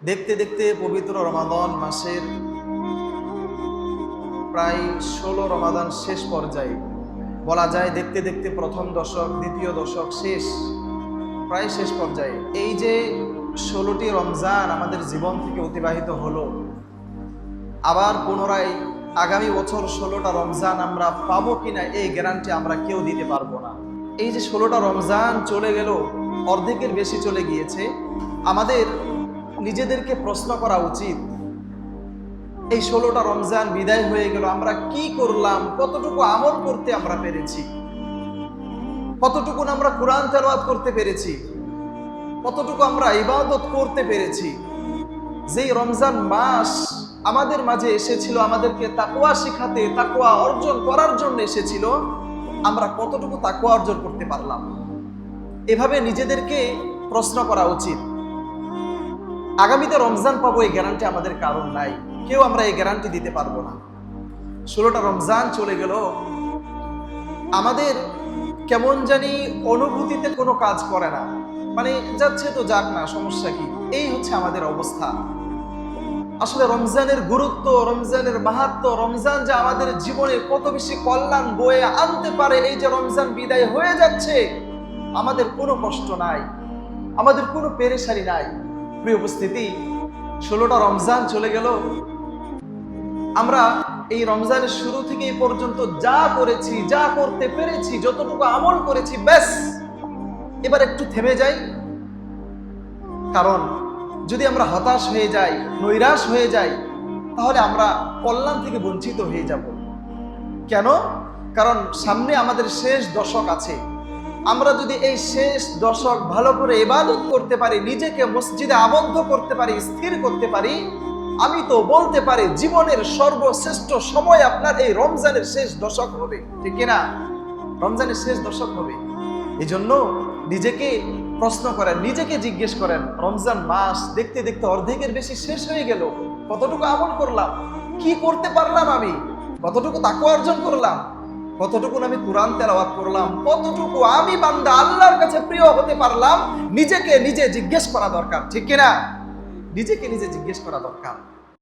দেখতে দেখতে পবিত্র রমাদান মাসের প্রায় ১৬ রমাদান শেষ পর্যায়ে, বলা যায় দেখতে দেখতে প্রথম দশক, দ্বিতীয় দশক শেষ, প্রায় শেষ পর্যায়ে। এই যে ১৬টি রমজান আমাদের জীবন থেকে অতিবাহিত হলো, আবার পুনরায় আগামী বছর ১৬টা রমজান আমরা পাবো কিনা এই গ্যারান্টি আমরা কেউ দিতে পারবো না। এই যে ১৬টা রমজান চলে গেল, অর্ধেকের বেশি চলে গিয়েছে, আমাদের নিজেদেরকে প্রশ্ন করা উচিত, এই ১৬টা রমজান বিদায় হয়ে গেল, আমরা কি করলাম, কতটুকু আমল করতে আমরা পেরেছি, কতটুকু আমরা কোরআন তেলাওয়াত করতে পেরেছি, কতটুকু আমরা ইবাদত করতে পেরেছি। যেই রমজান মাস আমাদের মাঝে এসেছিল আমাদেরকে তাকওয়া শিখাতে, তাকওয়া অর্জন করার জন্য এসেছিল, আমরা কতটুকু তাকওয়া অর্জন করতে পারলাম। এভাবে নিজেদেরকে প্রশ্ন করা উচিত। আগামীতে রমজান পাবো এই গ্যারান্টি আমাদের কারণ নাই, কেউ আমরা এই গ্যারান্টি দিতে পারবো না। ১৬টা রমজান চলে গেল, আমাদের কেমন জানি অনুভূতিতে কোনো কাজ করে না, মানে যাচ্ছে তো যাক না, সমস্যা কি, এই হচ্ছে আমাদের অবস্থা। আসলে রমজানের গুরুত্ব, রমজানের মাহাত্ম্য, রমজান যে আমাদের জীবনে কত বেশি কল্যাণ বয়ে আনতে পারে, এই যে রমজান বিদায় হয়ে যাচ্ছে, আমাদের কোনো কষ্ট নাই, আমাদের কোনো পেরেশানি নাই। প্রিয় উপস্থিতি, ১৬টা রমজান চলে গেল, আমরা এই রমজানের শুরু থেকে এই পর্যন্ত যা করেছি, যা করতে পেরেছি, যতটুকু আমল করেছি, ব্যাস এবার একটু থেমে যাই। কারণ যদি আমরা হতাশ হয়ে যাই, নৈরাশ হয়ে যাই, তাহলে আমরা কল্যাণ থেকে বঞ্চিত হয়ে যাব। কেন? কারণ সামনে আমাদের শেষ দশক আছে। আমরা যদি এই শেষ দশক ভালো করে ইবাদত করতে পারি, নিজেকে মসজিদে আবদ্ধ করতে পারি, স্থির করতে পারি, আমি তো বলতে পারি জীবনের সর্বশ্রেষ্ঠ সময় আপনার এই রমজানের শেষ দশক হবে, ঠিক কিনা? রমজানের শেষ দশক হবে। এই জন্য নিজেকে প্রশ্ন করেন, নিজেকে জিজ্ঞেস করেন, রমজান মাস দেখতে দেখতে অর্ধেকের বেশি শেষ হয়ে গেল, কতটুকু আমল করলাম, কি করতে পারলাম, আমি কতটুকু তাকওয়া অর্জন করলাম, কতটুকু আমি কোরআন তেলাওয়াত করলাম, কতটুকু আমি বান্দা আল্লাহর কাছে প্রিয় হতে পারলাম। নিজেকে নিজে জিজ্ঞেস করা দরকার, ঠিক কিনা? নিজেকে নিজে জিজ্ঞেস করা দরকার।